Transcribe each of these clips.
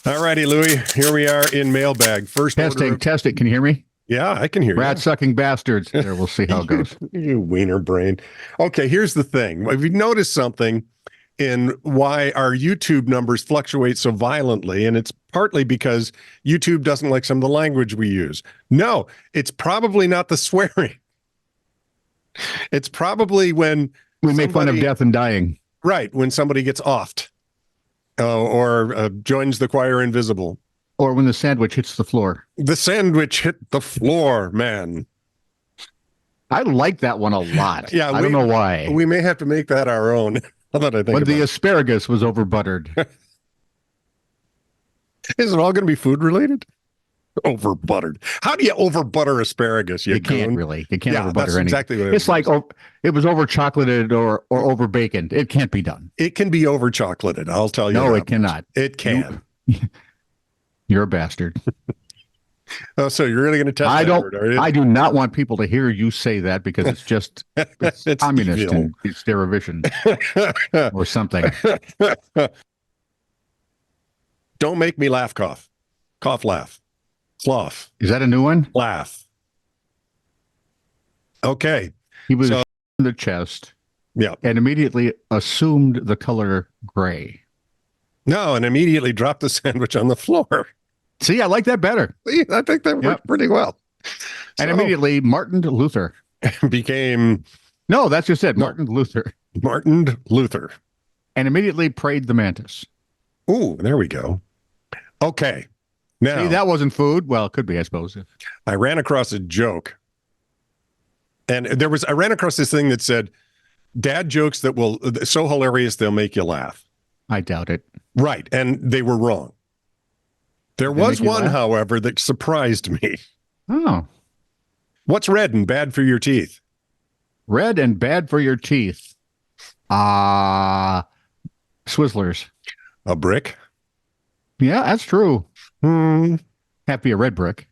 All righty, Louie. Here we are in Mailbag. First Testing. Can you hear me? Yeah, I can hear you. Rat-sucking bastards. There, we'll see how it goes. You wiener brain. Okay, here's the thing. If you notice something in why our YouTube numbers fluctuate so violently, and it's partly because YouTube doesn't like some of the language we use. No, it's probably not the swearing. It's probably when we make fun of death and dying. Right, when somebody gets offed or joins the choir invisible. Or when the sandwich hits the floor. The sandwich hit the floor, man. I like that one a lot. Yeah, I don't know why. We may have to make that our own. When the asparagus was over buttered. Is it all going to be food related? Over buttered. How do you over butter asparagus? You can't really. You can't over butter anything. Exactly what it's like it was over chocolated or over baconed. It can't be done. It can be over chocolated. I'll tell you. No, it cannot. It can. You're a bastard. Oh, so you're really going to test that word, are you? I do not want people to hear you say that because it's just it's communist evil. And it's derivation or something. Don't make me laugh, cough. Cough, laugh. Slough. Is that a new one? Laugh. Okay. He was in the chest. Yeah. And immediately assumed the color gray. No, and immediately dropped the sandwich on the floor. See, I like that better. See, I think that worked pretty well. And immediately Martin Luther became... No, that's just it. Martin Luther. Martin Luther. And immediately prayed the mantis. Ooh, there we go. Okay. Now, see, that wasn't food. Well, it could be, I suppose. I ran across a joke. And I ran across this thing that said, dad jokes that will so hilarious they'll make you laugh. I doubt it. Right. And they were wrong. There was one, however, that surprised me. Oh. What's red and bad for your teeth? Red and bad for your teeth. Swizzlers. A brick? Yeah, that's true. Hmm. Can't be a red brick.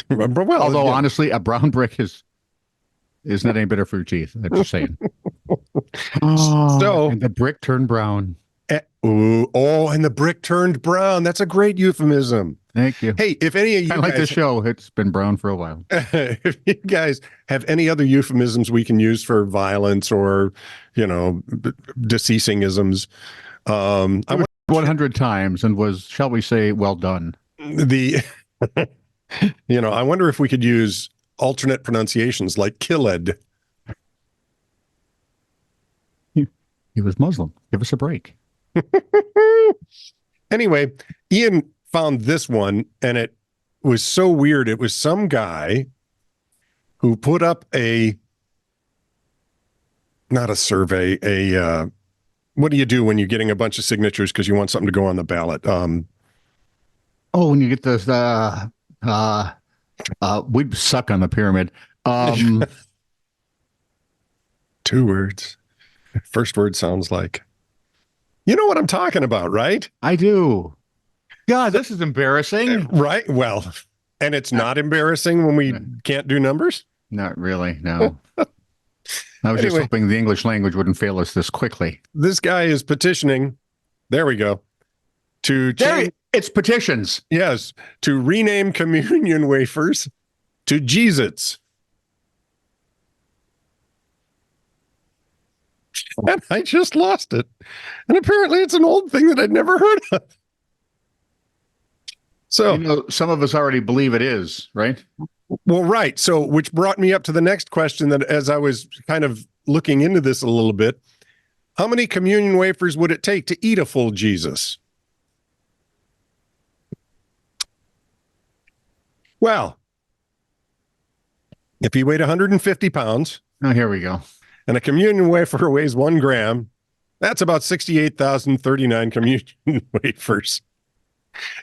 Well, although, honestly, a brown brick is not any better for your teeth. I'm just saying. So, and the brick turned brown. And the brick turned brown. That's a great euphemism. Thank you. Hey, if any of you I like the show, it's been brown for a while. If you guys have any other euphemisms we can use for violence or, deceasing-isms, I went 100 times and was, shall we say, well done. I wonder if we could use alternate pronunciations like killed. He was Muslim. Give us a break. Anyway, Ian found this one, and it was so weird. It was some guy who put up not a survey, what do you do when you're getting a bunch of signatures because you want something to go on the ballot? When you get this, we'd suck on the pyramid. 2 words. First word sounds like, you know what I'm talking about, right? I do. God, this is embarrassing. Right? Well, and it's not embarrassing when we can't do numbers? Not really, no. I was just hoping the English language wouldn't fail us this quickly. This guy is petitioning. There we go. It's petitions. Yes. To rename communion wafers to Jesus. And I just lost it. And apparently it's an old thing that I'd never heard of. So, some of us already believe it is, right? Well, right. So, which brought me up to the next question that as I was kind of looking into this a little bit, how many communion wafers would it take to eat a full Jesus? Well, if he weighed 150 pounds. Oh, here we go. And a communion wafer weighs 1 gram, that's about 68,039 communion wafers.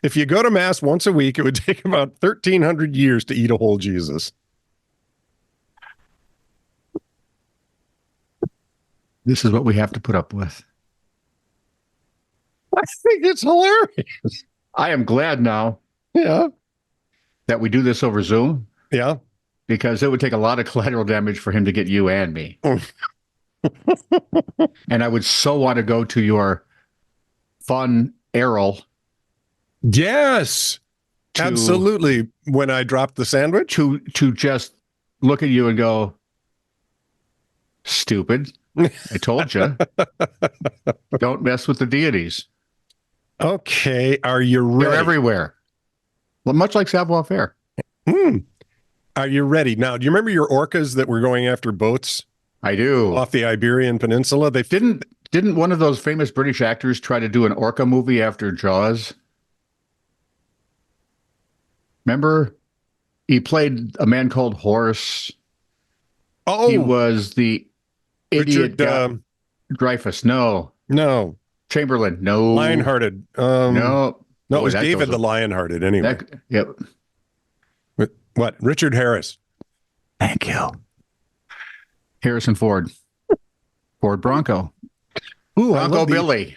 If you go to Mass once a week, it would take about 1,300 years to eat a whole Jesus. This is what we have to put up with. I think it's hilarious. I am glad now. Yeah. That we do this over Zoom. Yeah. Because it would take a lot of collateral damage for him to get you and me. And I would so want to go to your fun Errol Yes, to, absolutely. When I dropped the sandwich, to just look at you and go, stupid. I told you, don't mess with the deities. okay, are you ready? They're everywhere. Well, much like savoir-faire. Are you ready? Now, do you remember your orcas that were going after boats I do. off the Iberian Peninsula? They Didn't one of those famous British actors try to do an orca movie after Jaws? Remember? He played a man called Horse. Oh, he was the idiot Richard, Dreyfuss. No. Chamberlain. No. Lionhearted. No. No, it was David the Lionhearted anyway. Yep. What? Richard Harris. Thank you. Harrison Ford. Ford Bronco. Ooh, Bronco Billy.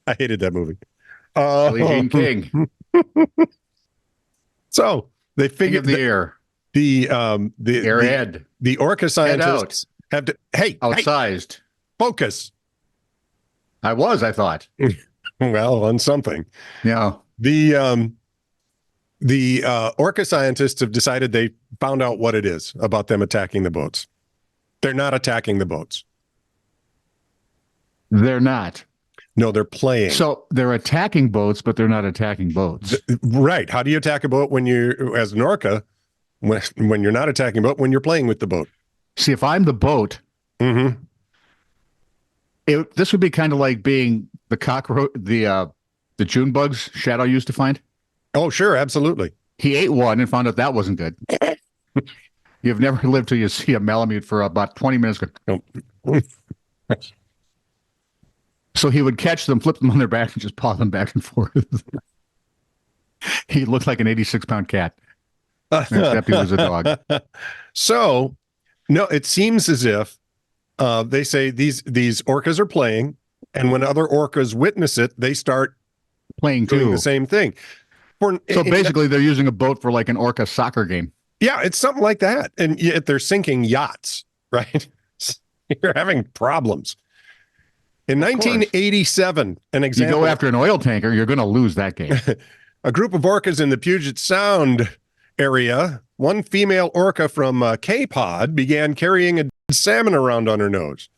I hated that movie. Billie Jean King. So they figured the air. The airhead. The orca scientists have to outsized. Hey, focus. I thought. Well, on something. Yeah. The orca scientists have decided they found out what it is about them attacking the boats. They're not attacking the boats. They're not. No, they're playing. So they're attacking boats, but they're not attacking boats. Right. How do you attack a boat when you're, as an orca, when you're not attacking a boat, when you're playing with the boat? See, if I'm the boat, this would be kind of like being the cockroach, the June bugs Shadow used to find. Oh, sure. Absolutely. He ate one and found out that wasn't good. You've never lived till you see a Malamute for about 20 minutes. So he would catch them, flip them on their back, and just paw them back and forth. He looked like an 86-pound cat, except he was a dog. So, no, it seems as if they say these orcas are playing, and when other orcas witness it, they start playing doing the same thing. So basically, they're using a boat for like an orca soccer game. Yeah, it's something like that. And yet they're sinking yachts, right? You're having problems. In 1987, an example. You go after an oil tanker, you're going to lose that game. A group of orcas in the Puget Sound area, one female orca from Cape Cod began carrying a salmon around on her nose.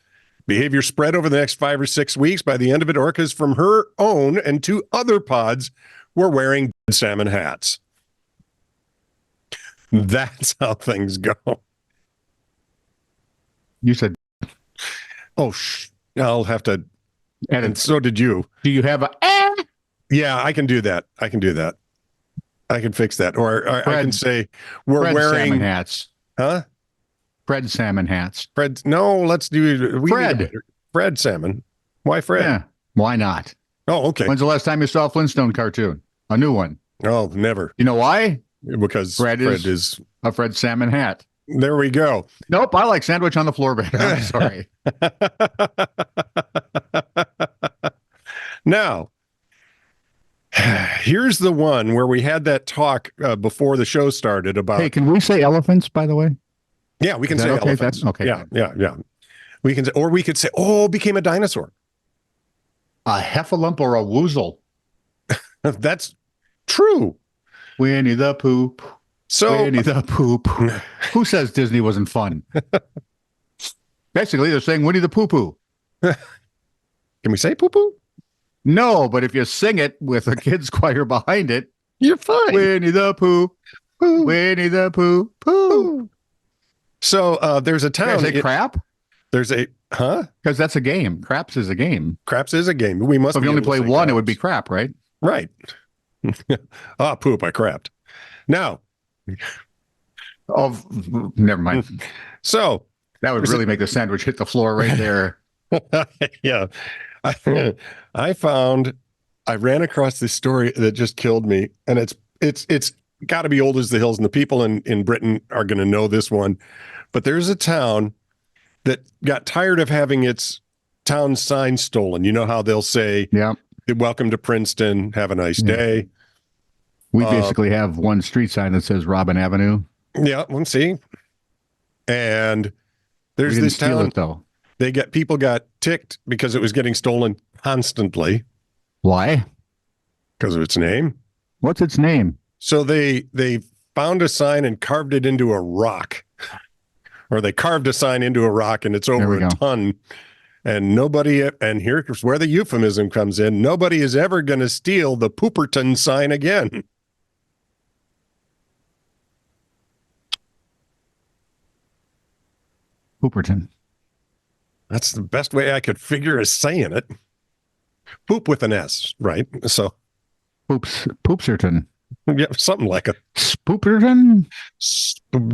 Behavior spread over the next 5 or 6 weeks. By the end of it, orcas from her own and 2 other pods were wearing salmon hats. That's how things go. You said, oh, I'll have to. And so did you. Do you have a? Yeah, I can do that. I can fix that. Or I can say we're wearing salmon hats. Huh? Fred salmon hats. Fred. No, let's do Fred. Fred salmon. Why Fred? Yeah. Why not? Oh, okay. When's the last time you saw a Flintstone cartoon? A new one? Oh, never. You know why? Because Fred is a Fred salmon hat. There we go. Nope, I like sandwich on the floor better. I'm sorry. Now, here's the one where we had that talk before the show started about. Hey, can we say elephants, by the way? Yeah, we can say elephants. That's okay. Yeah. We can say, or we could say, oh, became a dinosaur. A heffalump or a woozle. That's true. Winnie the Pooh. So Winnie the Pooh. Who says Disney wasn't fun? Basically, they're saying Winnie the Pooh Pooh. Can we say poo poo? No, but if you sing it with a kids choir behind it, you're fine. Winnie the Pooh. Pooh. Winnie the Pooh. Pooh. So there's a town. Is it crap? There's a because that's a game. Craps is a game. Craps is a game. We must. So if you only play one, craps. It would be crap, right? Right. Poop! I crapped. Now. Oh, never mind. So that would really make the sandwich hit the floor right there. Yeah. I ran across this story that just killed me, and it's got to be old as the hills, and the people in Britain are going to know this one. But there's a town that got tired of having its town sign stolen. You know how they'll say, "Yeah, welcome to Princeton, have a nice day." We basically have one street sign that says Robin Avenue. Yeah, let's see. And there's this town. Though. People got ticked because it was getting stolen constantly. Why? Because of its name. What's its name? So they found a sign and carved it into a rock. Or they carved a sign into a rock and it's over a ton. And nobody, and here's where the euphemism comes in. Nobody is ever going to steal the Pooperton sign again. Pooperton. That's the best way I could figure of saying it. Poop with an S, right? So Poopserton. Yeah, something like a Pooperton.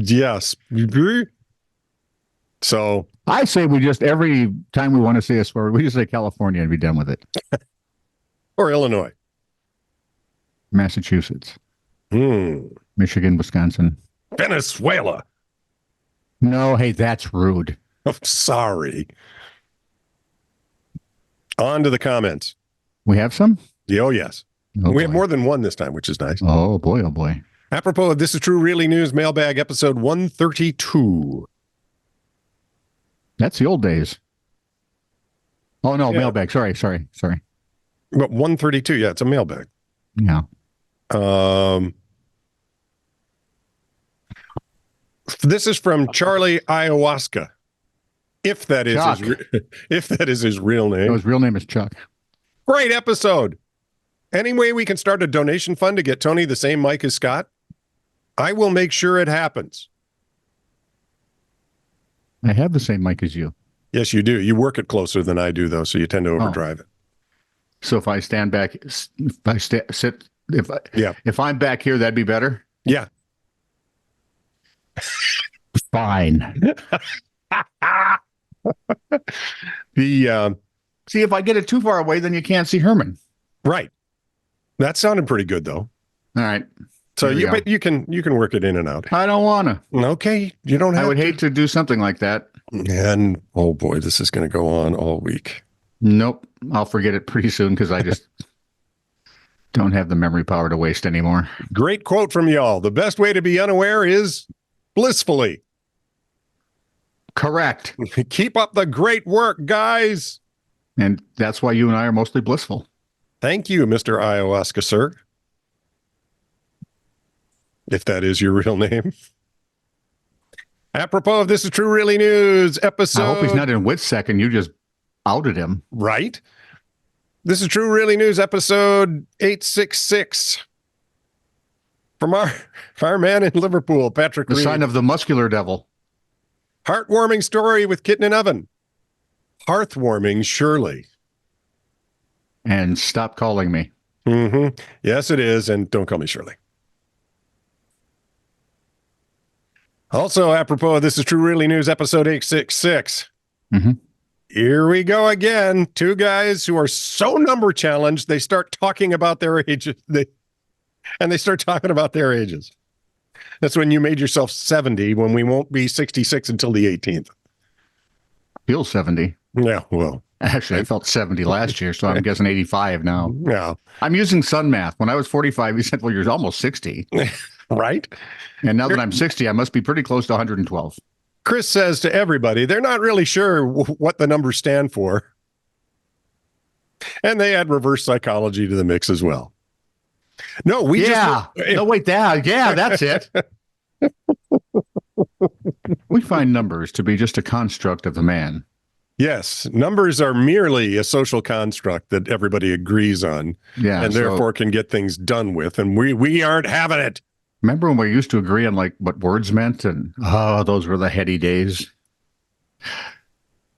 Yes. So I say we just, every time we want to say a swear, we just say California and be done with it. Or Illinois. Massachusetts. Michigan, Wisconsin. Venezuela. No, hey, that's rude. Oh, sorry. On to the comments. We have some? Oh, yes. We have more than one this time, which is nice. Oh, boy, oh, boy. Apropos of This Is True Really News Mailbag episode 132. That's the old days. Oh, no, mailbag. Sorry. But 132, yeah, it's a mailbag. Yeah. This is from Charlie Ayahuasca. If that is his real name. No, his real name is Chuck. Great episode. Any way we can start a donation fund to get Tony the same mic as Scott? I will make sure it happens. I have the same mic as you. Yes, you do. You work it closer than I do, though, so you tend to overdrive it. So if I stand back, if I'm back here, that'd be better? Yeah. Fine. See, if I get it too far away, then you can't see Herman. Right. That sounded pretty good, though. All right. So you can work it in and out. I don't want to. Okay. You don't have I would hate to do something like that. And oh boy, this is going to go on all week. Nope. I'll forget it pretty soon because I just don't have the memory power to waste anymore. Great quote from y'all. The best way to be unaware is blissfully. Correct. Keep up the great work, guys. And that's why you and I are mostly blissful. Thank you, Mr. Ayahuasca, sir. If that is your real name. Apropos of This Is True Really News episode. I hope he's not in wit second. You just outed him. Right? This Is True Really News episode 866. From our man in Liverpool, Patrick The Reed. sign of the muscular devil. Heartwarming story with kitten and oven. Hearthwarming, surely. And stop calling me. Yes, it is. And don't call me Shirley. Also, apropos, This Is True Really News, episode 866. Here we go again. Two guys who are so number challenged, they start talking about their ages. They start talking about their ages. That's when you made yourself 70, when we won't be 66 until the 18th. Feels 70. Yeah, well. Actually, I felt 70 last year, so I'm guessing 85 now. Yeah. I'm using sun math. When I was 45, he said, well, you're almost 60. Right? And now that I'm 60, I must be pretty close to 112. Chris says to everybody, they're not really sure what the numbers stand for. And they add reverse psychology to the mix as well. No, No, wait, that's it. We find numbers to be just a construct of the man. Yes, numbers are merely a social construct that everybody agrees on, and therefore can get things done with, and we aren't having it. Remember when we used to agree on like what words meant, and those were the heady days.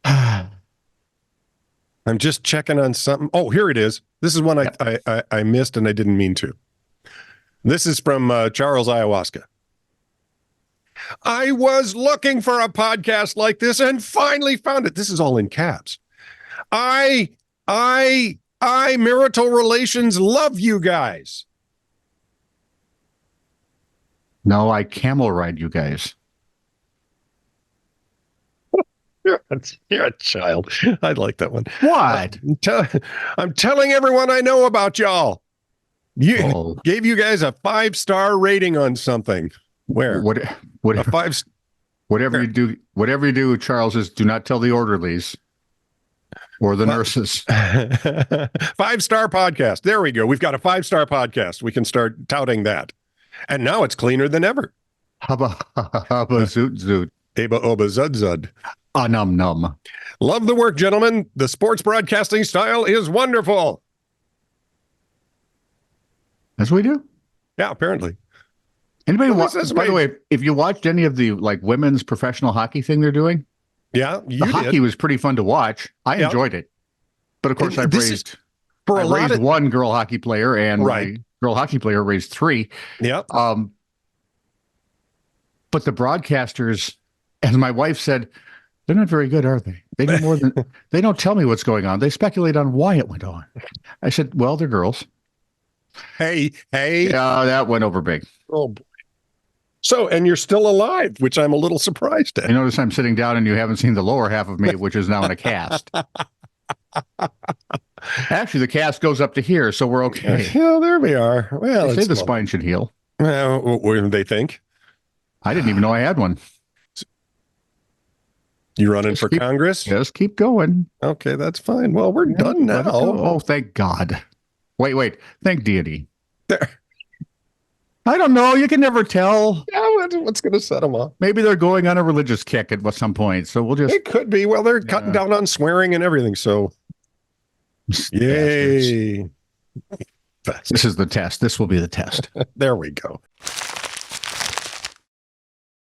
I'm just checking on something. Oh, here it is. This is one I missed and I didn't mean to. This is from Charles Ayahuasca. I was looking for a podcast like this and finally found it. This is all in caps. I marital relations love you guys. No, I camel ride you guys. You're a child. I like that one. What? I'm telling everyone I know about y'all. Gave you guys a 5-star rating on something. Where? Whatever you do, Charles, is do not tell the orderlies. Or the nurses. 5-star podcast. There we go. We've got a 5-star podcast. We can start touting that. And now it's cleaner than ever. Hubba zoot zoot. Aba oba zud zud. Num num. Love the work, gentlemen. The sports broadcasting style is wonderful. As we do. Yeah, apparently. Anybody by the way, if you watched any of the like women's professional hockey thing they're doing, yeah, the hockey was pretty fun to watch. I enjoyed it. But of course, I raised one girl hockey player, and my girl hockey player raised 3. Yeah. But the broadcasters, as my wife said, they're not very good, are they? They do more than they don't tell me what's going on. They speculate on why it went on. I said, well, they're girls. Hey. Yeah, that went over big. Oh boy. So, and you're still alive, which I'm a little surprised at. You notice I'm sitting down and you haven't seen the lower half of me, which is now in a cast. Actually, the cast goes up to here, so we're okay. Yeah, there we are. Well, they say the spine should heal. Well, what do they think? I didn't even know I had one. You running for Congress? Just keep going. Okay, that's fine. Well, we're done now. Oh, thank God. Wait. Thank deity. There. I don't know. You can never tell. Yeah, what's going to set them off? Maybe they're going on a religious kick at some point. So we'll just. It could be. Well, they're cutting down on swearing and everything. So, yay. This is the test. This will be the test. There we go.